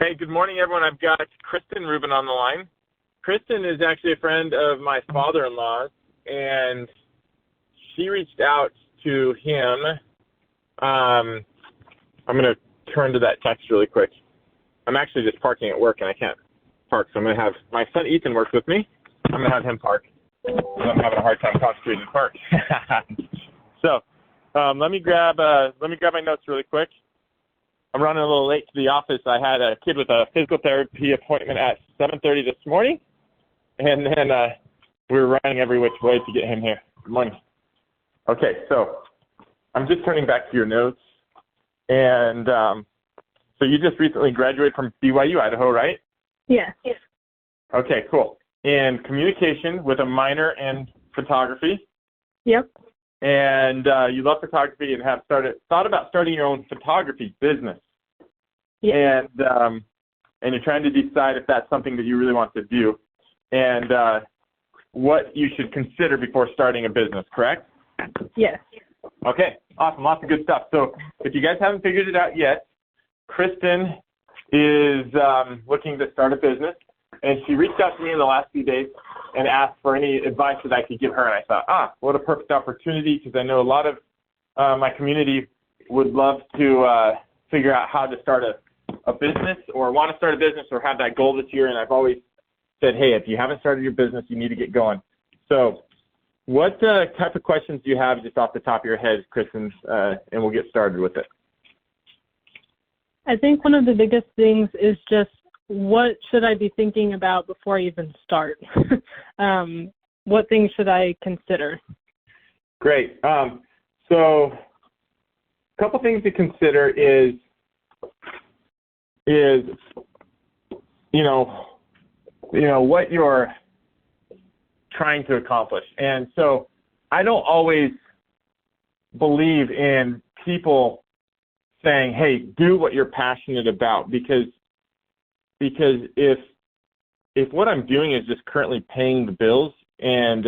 Hey, good morning, everyone. I've got Kristen Rubin on the line. Kristen is actually a friend of my father-in-law's, and she reached out to him. I'm going to turn to that text really quick. I'm actually just parking at work, and I can't park, so I'm going to have my son Ethan work with me. I'm going to have him park. I'm having a hard time concentrating to park. So let me grab my notes really quick. I'm running a little late to the office. I had a kid with a physical therapy appointment at 7:30 this morning, and then we were running every which way to get him here. Good morning. Okay, so I'm just turning back to your notes. And so you just recently graduated from BYU, Idaho, right? Yes. Okay, cool. In communication with a minor in photography. Yep. And you love photography and have thought about starting your own photography business. Yeah. And you're trying to decide if that's something that you really want to do and what you should consider before starting a business, correct? Yes. Okay, awesome. Lots of good stuff. So if you guys haven't figured it out yet, Kristen is looking to start a business, and she reached out to me in the last few days and asked for any advice that I could give her. And I thought, what a perfect opportunity, because I know a lot of my community would love to figure out how to start a business or want to start a business or have that goal this year. And I've always said, hey, if you haven't started your business, you need to get going. So what type of questions do you have just off the top of your head, Kristen, and we'll get started with it. I think one of the biggest things is just what should I be thinking about before I even start? What things should I consider? Great. So a couple things to consider is what you're trying to accomplish. And so I don't always believe in people saying, hey, do what you're passionate about, because if what I'm doing is just currently paying the bills and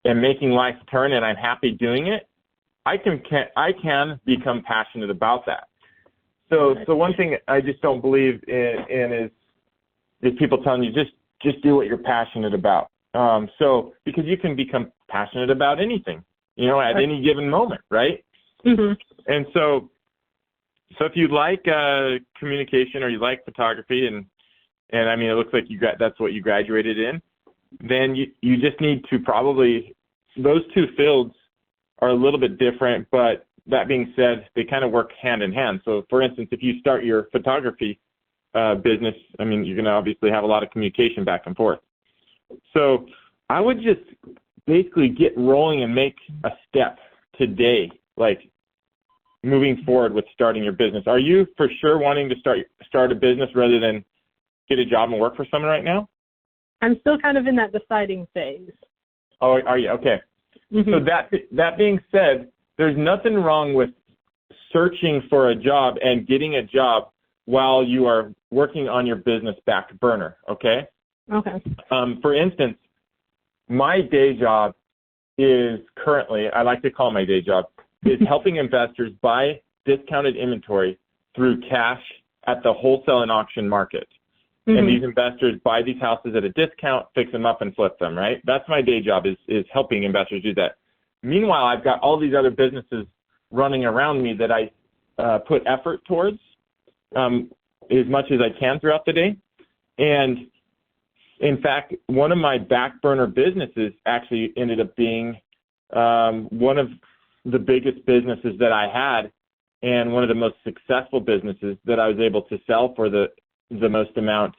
making life turn and I'm happy doing it, I can become passionate about that. So one thing I just don't believe in is people telling you just do what you're passionate about. So because you can become passionate about anything, at any given moment, right? Mm-hmm. And so if you like communication or you like photography, and I mean, it looks like that's what you graduated in, then you just need to probably, those two fields are a little bit different, but that being said, they kind of work hand in hand. So for instance, if you start your photography business, I mean, you're going to obviously have a lot of communication back and forth. So I would just basically get rolling and make a step today, like moving forward with starting your business. Are you for sure wanting to start a business rather than get a job and work for someone right now? I'm still kind of in that deciding phase. Oh, are you? Okay. Mm-hmm. So that being said, there's nothing wrong with searching for a job and getting a job while you are working on your business back burner, okay? Okay. For instance, my day job is currently, I like to call my day job, is helping investors buy discounted inventory through cash at the wholesale and auction market. Mm-hmm. And these investors buy these houses at a discount, fix them up, and flip them, right? That's my day job, is helping investors do that. Meanwhile, I've got all these other businesses running around me that I put effort towards as much as I can throughout the day. And in fact, one of my back burner businesses actually ended up being one of the biggest businesses that I had and one of the most successful businesses that I was able to sell for the most amount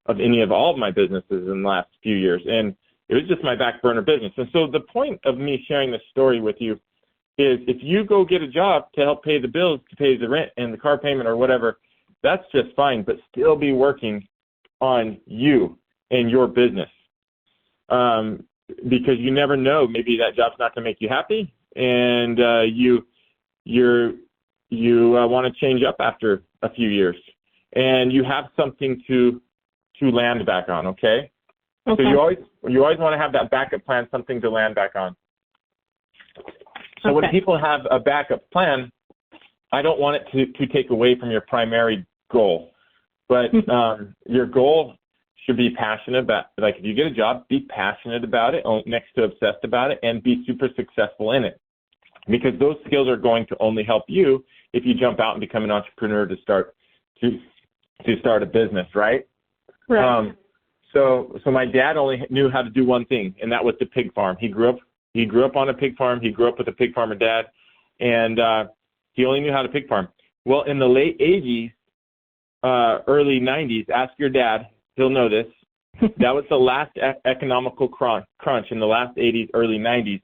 of any of all of my businesses in the last few years. And it was just my back burner business. And so the point of me sharing this story with you is if you go get a job to help pay the bills, to pay the rent and the car payment or whatever, that's just fine, but still be working on you and your business. Because you never know, maybe that job's not going to make you happy, and you want to change up after a few years, and you have something to land back on. Okay. So you always want to have that backup plan, something to land back on. So when people have a backup plan, I don't want it to take away from your primary goal. But your goal should be passionate about, like if you get a job, be passionate about it, next to obsessed about it, and be super successful in it. Because those skills are going to only help you if you jump out and become an entrepreneur to start a business, right? Right. So my dad only knew how to do one thing, and that was the pig farm. He grew up on a pig farm. He grew up with a pig farmer dad, and he only knew how to pig farm. Well, in the late 80s, early 90s, ask your dad, he'll know this. That was the last economical crunch in the last 80s, early 90s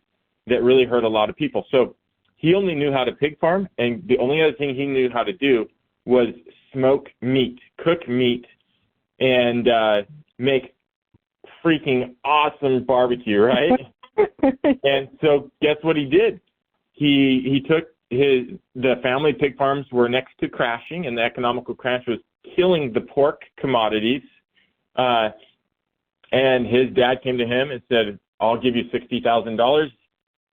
that really hurt a lot of people. So he only knew how to pig farm, and the only other thing he knew how to do was smoke meat, cook meat, and make freaking awesome barbecue, right? And so guess what he did? He took the family pig farms were next to crashing, and the economical crash was killing the pork commodities. And his dad came to him and said, I'll give you $60,000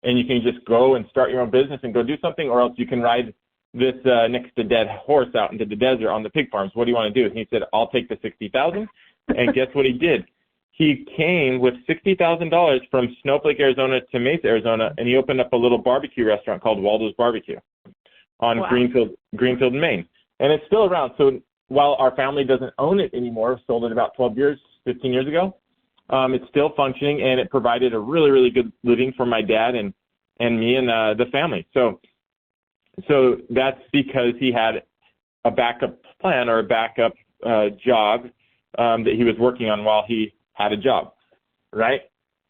and you can just go and start your own business and go do something, or else you can ride this next to dead horse out into the desert on the pig farms. What do you want to do? And he said, I'll take the $60,000. And guess what he did? He came with $60,000 from Snowflake, Arizona to Mesa, Arizona, and he opened up a little barbecue restaurant called Waldo's Barbecue on Greenfield, Maine. And it's still around. So while our family doesn't own it anymore, sold it about 15 years ago, it's still functioning, and it provided a really, really good living for my dad and me and the family. So that's because he had a backup plan or a backup job that he was working on while he had a job, right?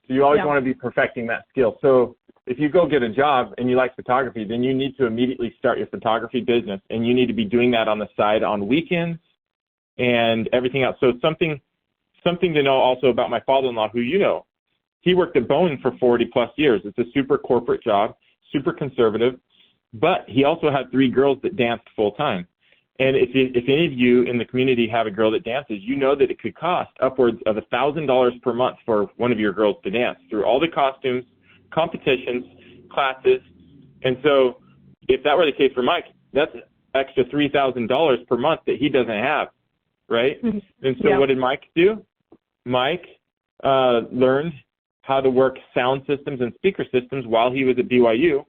So you always want to be perfecting that skill. So if you go get a job and you like photography, then you need to immediately start your photography business, and you need to be doing that on the side on weekends and everything else. So something to know also about my father-in-law, who you know, he worked at Boeing for 40 plus years. It's a super corporate job, super conservative, but he also had 3 girls that danced full time. And if any of you in the community have a girl that dances, you know that it could cost upwards of $1,000 per month for one of your girls to dance through all the costumes, competitions, classes. And so if that were the case for Mike, that's extra $3,000 per month that he doesn't have, right? And so what did Mike do? Mike learned how to work sound systems and speaker systems while he was at BYU.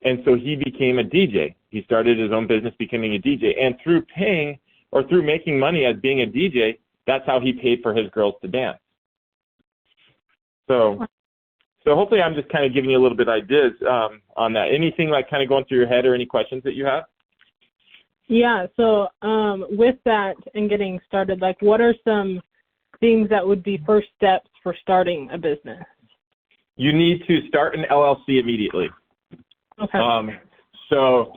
And so he became a DJ. He started his own business becoming a DJ. And through making money as being a DJ, that's how he paid for his girls to dance. So hopefully I'm just kind of giving you a little bit of ideas on that. Anything like kind of going through your head or any questions that you have? Yeah, so with that and getting started, like what are some things that would be first steps for starting a business? You need to start an LLC immediately. Okay. So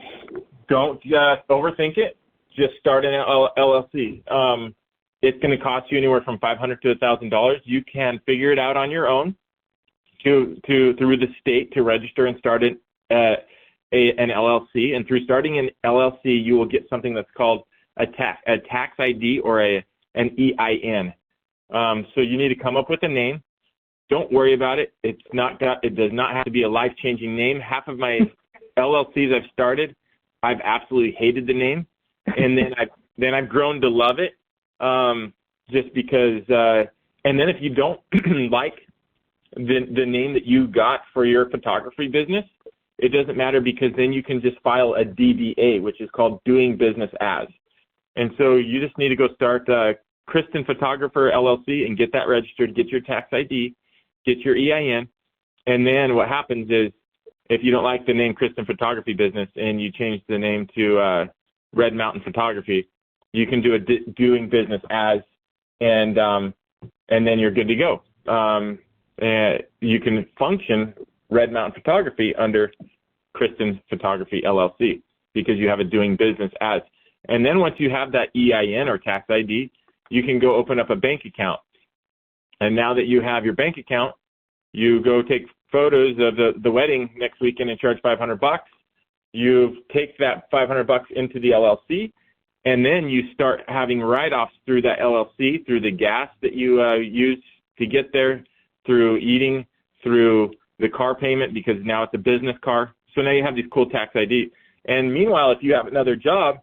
don't overthink it. Just start an LLC. It's going to cost you anywhere from $500 to $1,000. You can figure it out on your own through the state to register and start an LLC. And through starting an LLC, you will get something that's called a tax ID or an EIN. So you need to come up with a name. Don't worry about it. It does not have to be a life-changing name. Half of my LLCs I've started, I've absolutely hated the name, and then I've grown to love it, just because. And then if you don't like the name that you got for your photography business, it doesn't matter, because then you can just file a DBA, which is called Doing Business As. And so you just need to go start Kristen Photographer LLC and get that registered, get your tax ID, get your EIN, and then what happens is, if you don't like the name Kristen Photography Business and you change the name to Red Mountain Photography, you can do a Doing Business As, and then you're good to go. And you can function Red Mountain Photography under Kristen Photography LLC because you have a Doing Business As. And then once you have that EIN or tax ID, you can go open up a bank account. And now that you have your bank account, you go take photos of the wedding next weekend and charge $500. You take that $500 into the LLC, and then you start having write-offs through that LLC, through the gas that you use to get there, through eating, through the car payment, because now it's a business car. So now you have these cool tax ID. And meanwhile, if you have another job,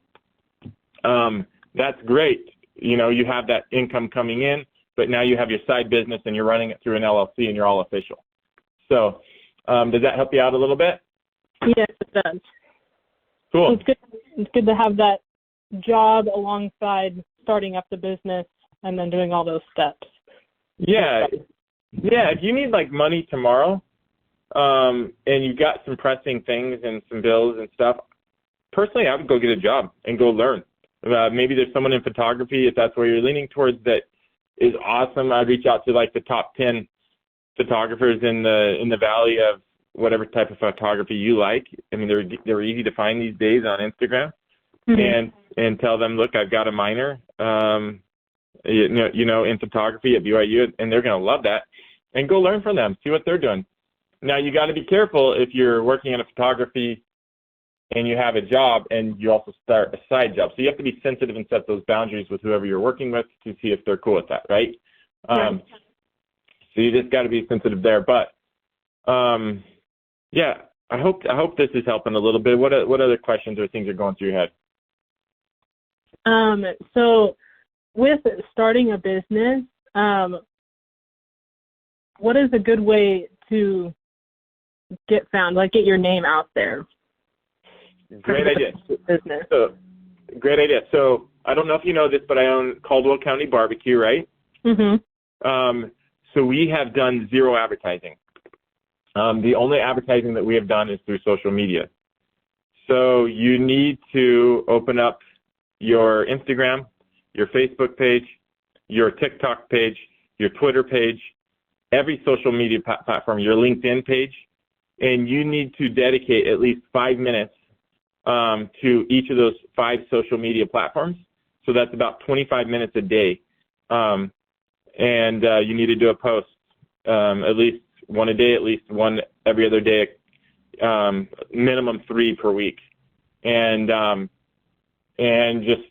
that's great. you have that income coming in, but now you have your side business and you're running it through an LLC and you're all official. So does that help you out a little bit? Yes, it does. Cool. It's good to have that job alongside starting up the business and then doing all those steps. Yeah. If you need like money tomorrow, and you've got some pressing things and some bills and stuff, personally, I would go get a job and go learn. Maybe there's someone in photography, if that's where you're leaning towards, that is awesome. I'd reach out to like the top 10 photographers in the valley of whatever type of photography you like. I mean, they're easy to find these days on Instagram. Mm-hmm. And tell them, look, I've got a minor, in photography at BYU, and they're going to love that. And go learn from them, see what they're doing. Now, you got to be careful if you're working in a photography and you have a job and you also start a side job. So you have to be sensitive and set those boundaries with whoever you're working with to see if they're cool with that, right? Right. So you just got to be sensitive there. But, yeah, I hope this is helping a little bit. What other questions or things are going through your head? So with starting a business, what is a good way to get found, like get your name out there? Great idea. Business. So, great idea. So I don't know if you know this, but I own Caldwell County Barbecue, right? Mm-hmm. So we have done zero advertising. The only advertising that we have done is through social media. So you need to open up your Instagram, your Facebook page, your TikTok page, your Twitter page, every social media platform, your LinkedIn page, and you need to dedicate at least 5 minutes to each of those 5 social media platforms. So that's about 25 minutes a day. And you need to do a post, at least one a day, at least one every other day, minimum 3 per week. And just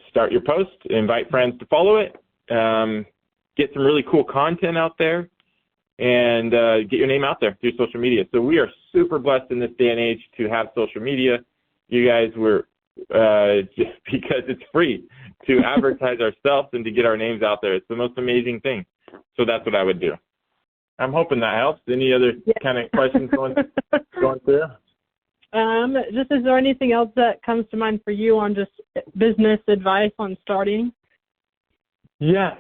start your post, invite friends to follow it, get some really cool content out there, and get your name out there through social media. So we are super blessed in this day and age to have social media. You guys were, just because it's free to advertise ourselves and to get our names out there. It's the most amazing thing. So that's what I would do. I'm hoping that helps. Any other kind of questions going through? Just, is there anything else that comes to mind for you on just business advice on starting? Yeah,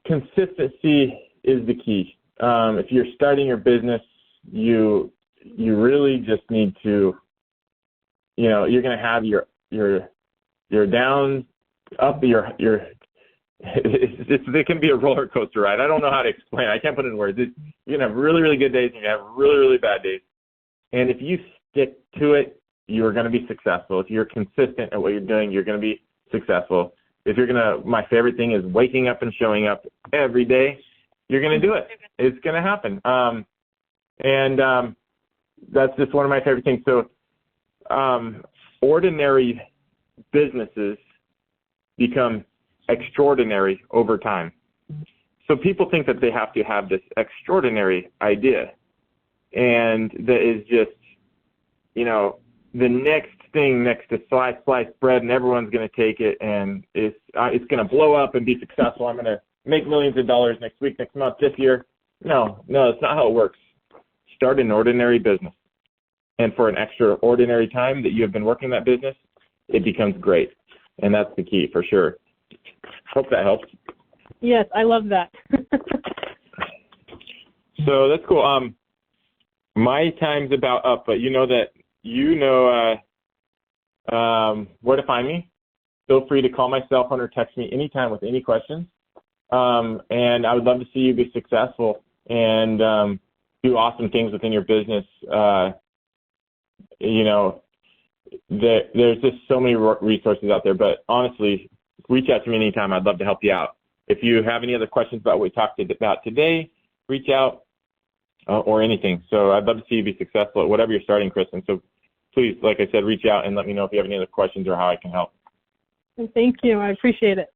consistency is the key. If you're starting your business, you really just need to, you're going to have your downs, up, it can be a roller coaster ride. I don't know how to explain it. I can't put it in words. You're going to have really, really good days and you're going to have really, really bad days. And if you stick to it, you're going to be successful. If you're consistent at what you're doing, you're going to be successful. If you're going to, my favorite thing is waking up and showing up every day, you're going to do it. It's going to happen. That's just one of my favorite things. So ordinary businesses become extraordinary over time. So people think that they have to have this extraordinary idea. And that is just, the next thing next to sliced bread, and everyone's going to take it, and it's going to blow up and be successful. I'm going to make millions of dollars next week, next month, this year. No, it's not how it works. Start an ordinary business. And for an extraordinary time that you have been working that business, it becomes great. And that's the key for sure. Hope that helps. Yes, I love that. So that's cool. My time's about up, but where to find me. Feel free to call my cell phone or text me anytime with any questions. And I would love to see you be successful and do awesome things within your business. There's just so many resources out there, but honestly, reach out to me anytime. I'd love to help you out. If you have any other questions about what we talked about today, reach out or anything. So I'd love to see you be successful at whatever you're starting, Kristen. So please, like I said, reach out and let me know if you have any other questions or how I can help. Thank you. I appreciate it.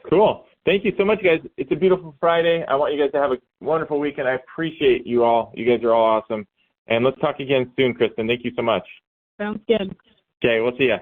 Cool. Thank you so much, guys. It's a beautiful Friday. I want you guys to have a wonderful weekend. I appreciate you all. You guys are all awesome. And let's talk again soon, Kristen. Thank you so much. Sounds good. Okay, we'll see ya.